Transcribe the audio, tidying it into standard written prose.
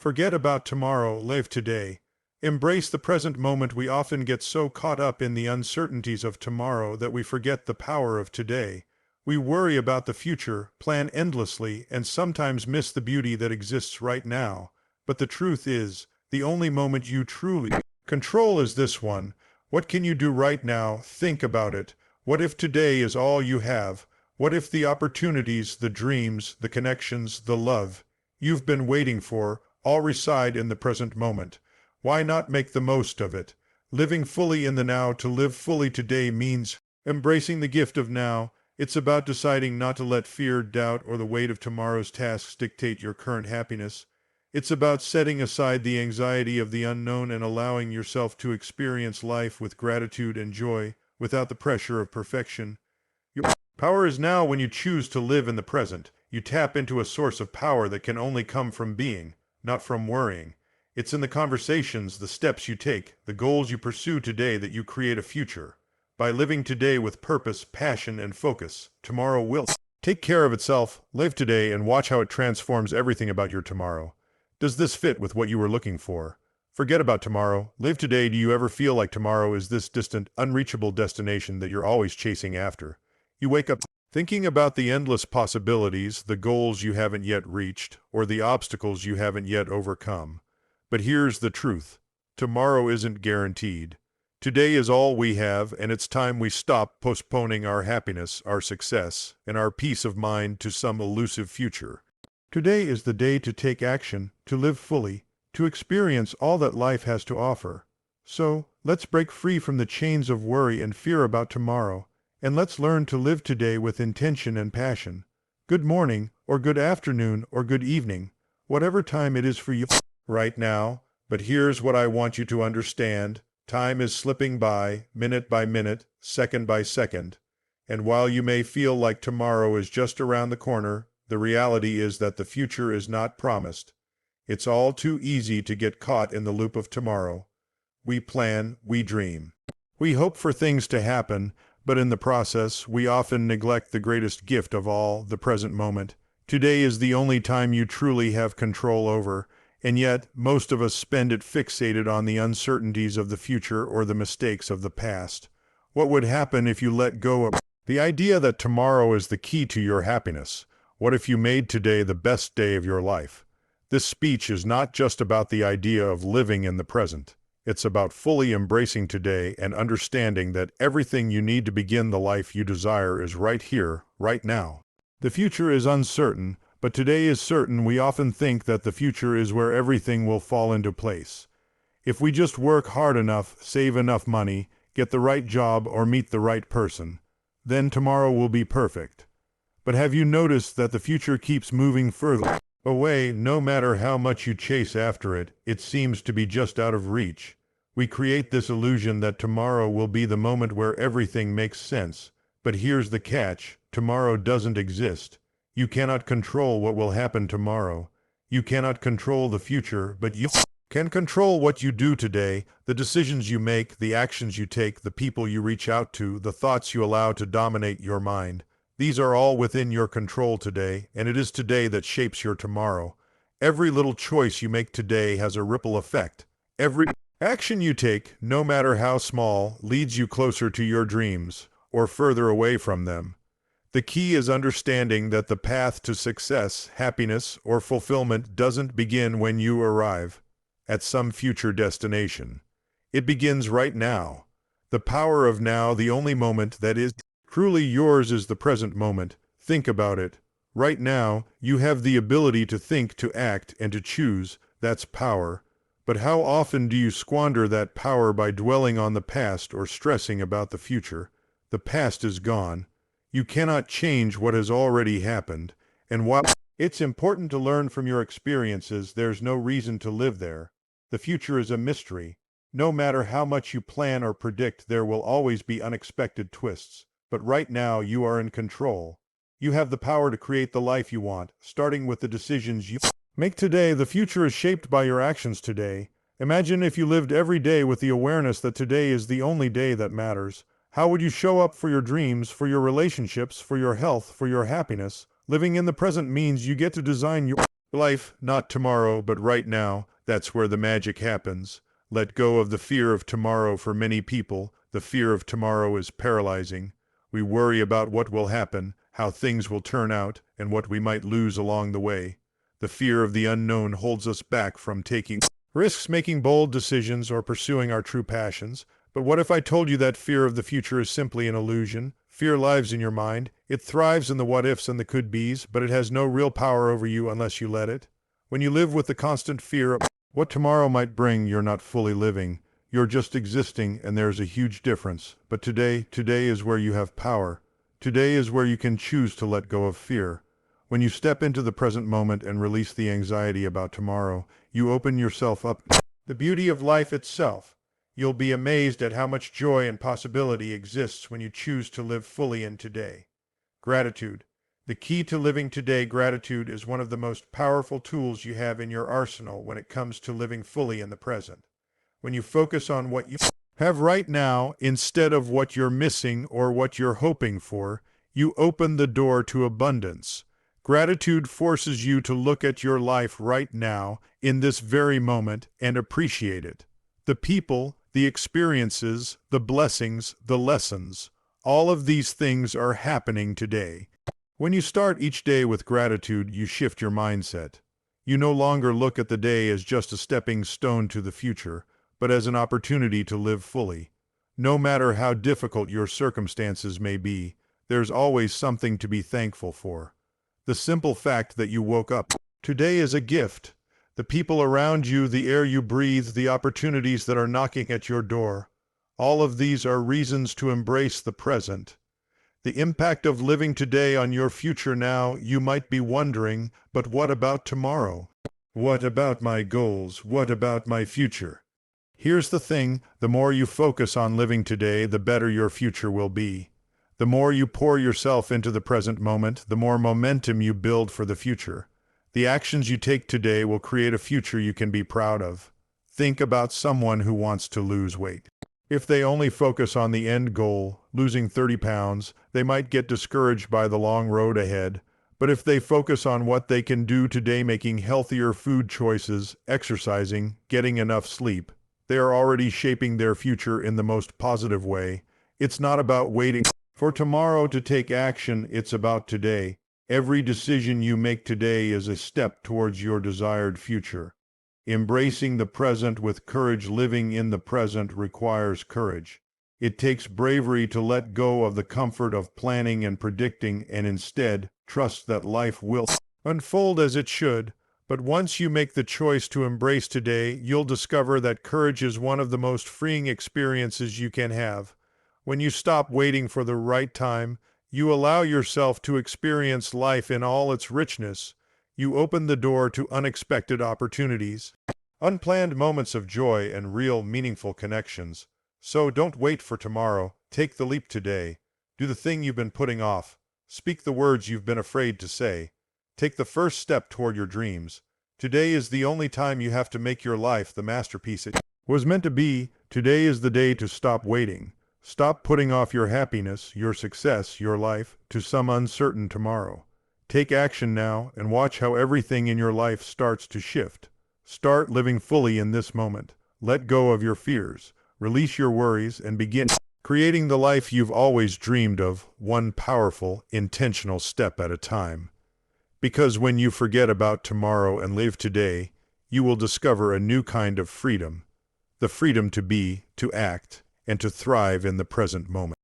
Forget about tomorrow, live today. Embrace the present moment. We often get so caught up in the uncertainties of tomorrow that we forget the power of today. We worry about the future, plan endlessly, and sometimes miss the beauty that exists right now. But the truth is, the only moment you truly control is this one. What can you do right now? Think about it. What if today is all you have? What if the opportunities, the dreams, the connections, the love you've been waiting for all reside in the present moment? Why not make the most of it? Living fully in the now. To live fully today means embracing the gift of now. It's about deciding not to let fear, doubt, or the weight of tomorrow's tasks dictate your current happiness. It's about setting aside the anxiety of the unknown and allowing yourself to experience life with gratitude and joy without the pressure of perfection. Your power is now. When you choose to live in the present, you tap into a source of power that can only come from being, not from worrying. It's in the conversations, the steps you take, the goals you pursue today that you create a future. By living today with purpose, passion, and focus, tomorrow will take care of itself. Live today and watch how it transforms everything about your tomorrow. Does this fit with what you were looking for? Forget about tomorrow. Live today. Do you ever feel like tomorrow is this distant, unreachable destination that you're always chasing after? You wake up thinking about the endless possibilities, the goals you haven't yet reached, or the obstacles you haven't yet overcome. But here's the truth. Tomorrow isn't guaranteed. Today is all we have, and it's time we stop postponing our happiness, our success, and our peace of mind to some elusive future. Today is the day to take action, to live fully, to experience all that life has to offer. So, let's break free from the chains of worry and fear about tomorrow, and let's learn to live today with intention and passion. Good morning, or good afternoon, or good evening, whatever time it is for you right now. But here's what I want you to understand. Time is slipping by minute, second by second. And while you may feel like tomorrow is just around the corner, the reality is that the future is not promised. It's all too easy to get caught in the loop of tomorrow. We plan, we dream. We hope for things to happen, but in the process, we often neglect the greatest gift of all, the present moment. Today is the only time you truly have control over, and yet most of us spend it fixated on the uncertainties of the future or the mistakes of the past. What would happen if you let go of the idea that tomorrow is the key to your happiness? What if you made today the best day of your life? This speech is not just about the idea of living in the present. It's about fully embracing today and understanding that everything you need to begin the life you desire is right here, right now. The future is uncertain, but today is certain. We often think that the future is where everything will fall into place. If we just work hard enough, save enough money, get the right job, or meet the right person, then tomorrow will be perfect. But have you noticed that the future keeps moving further away? No matter how much you chase after it, it seems to be just out of reach. We create this illusion that tomorrow will be the moment where everything makes sense. But here's the catch. Tomorrow doesn't exist. You cannot control what will happen tomorrow. You cannot control the future, but you can control what you do today, the decisions you make, the actions you take, the people you reach out to, the thoughts you allow to dominate your mind. These are all within your control today, and it is today that shapes your tomorrow. Every little choice you make today has a ripple effect. Every action you take, no matter how small, leads you closer to your dreams or further away from them. The key is understanding that the path to success, happiness, or fulfillment doesn't begin when you arrive at some future destination. It begins right now. The power of now, the only moment that is truly yours, is the present moment. Think about it. Right now, you have the ability to think, to act, and to choose. That's power. But how often do you squander that power by dwelling on the past or stressing about the future? The past is gone. You cannot change what has already happened, and while it's important to learn from your experiences, there's no reason to live there. The future is a mystery. No matter how much you plan or predict, there will always be unexpected twists. But right now, you are in control. You have the power to create the life you want, starting with the decisions you make today. The future is shaped by your actions today. Imagine if you lived every day with the awareness that today is the only day that matters. How would you show up for your dreams, for your relationships, for your health, for your happiness? Living in the present means you get to design your Life, not tomorrow, but right now, that's where the magic happens. Let go of the fear of tomorrow. For many people, the fear of tomorrow is paralyzing. We worry about what will happen, how things will turn out, and what we might lose along the way. The fear of the unknown holds us back from taking risks, making bold decisions, or pursuing our true passions. But what if I told you that fear of the future is simply an illusion? Fear lives in your mind. It thrives in the what-ifs and the could-bes, but it has no real power over you unless you let it. When you live with the constant fear of what tomorrow might bring, you're not fully living. You're just existing, and there's a huge difference. But today is where you have power. Today is where you can choose to let go of fear. When you step into the present moment and release the anxiety about tomorrow, you open yourself up to the beauty of life itself. You'll be amazed at how much joy and possibility exists when you choose to live fully in today. Gratitude. The key to living today, gratitude is one of the most powerful tools you have in your arsenal when it comes to living fully in the present. When you focus on what you have right now instead of what you're missing or what you're hoping for, you open the door to abundance. Gratitude forces you to look at your life right now, in this very moment, and appreciate it. The people, the experiences, the blessings, the lessons, all of these things are happening today. When you start each day with gratitude, you shift your mindset. You no longer look at the day as just a stepping stone to the future, but as an opportunity to live fully. No matter how difficult your circumstances may be, there's always something to be thankful for. The simple fact that you woke up today is a gift. The people around you, the air you breathe, the opportunities that are knocking at your door, all of these are reasons to embrace the present. The impact of living today on your future now, you might be wondering, but what about tomorrow? What about my goals? What about my future? Here's the thing, the more you focus on living today, the better your future will be. The more you pour yourself into the present moment, the more momentum you build for the future. The actions you take today will create a future you can be proud of. Think about someone who wants to lose weight. If they only focus on the end goal, losing 30 pounds, they might get discouraged by the long road ahead. But if they focus on what they can do today, making healthier food choices, exercising, getting enough sleep, they are already shaping their future in the most positive way. It's not about waiting for tomorrow to take action, it's about today. Every decision you make today is a step towards your desired future. Embracing the present with courage, living in the present requires courage. It takes bravery to let go of the comfort of planning and predicting and instead trust that life will unfold as it should. But once you make the choice to embrace today, you'll discover that courage is one of the most freeing experiences you can have. When you stop waiting for the right time, you allow yourself to experience life in all its richness. You open the door to unexpected opportunities, unplanned moments of joy, and real, meaningful connections. So don't wait for tomorrow. Take the leap today. Do the thing you've been putting off. Speak the words you've been afraid to say. Take the first step toward your dreams. Today is the only time you have to make your life the masterpiece it was meant to be. Today is the day to stop waiting. Stop putting off your happiness, your success, your life, to some uncertain tomorrow. Take action now and watch how everything in your life starts to shift. Start living fully in this moment. Let go of your fears, release your worries, and begin creating the life you've always dreamed of, one powerful, intentional step at a time. Because when you forget about tomorrow and live today, you will discover a new kind of freedom. The freedom to be, to act, and to thrive in the present moment.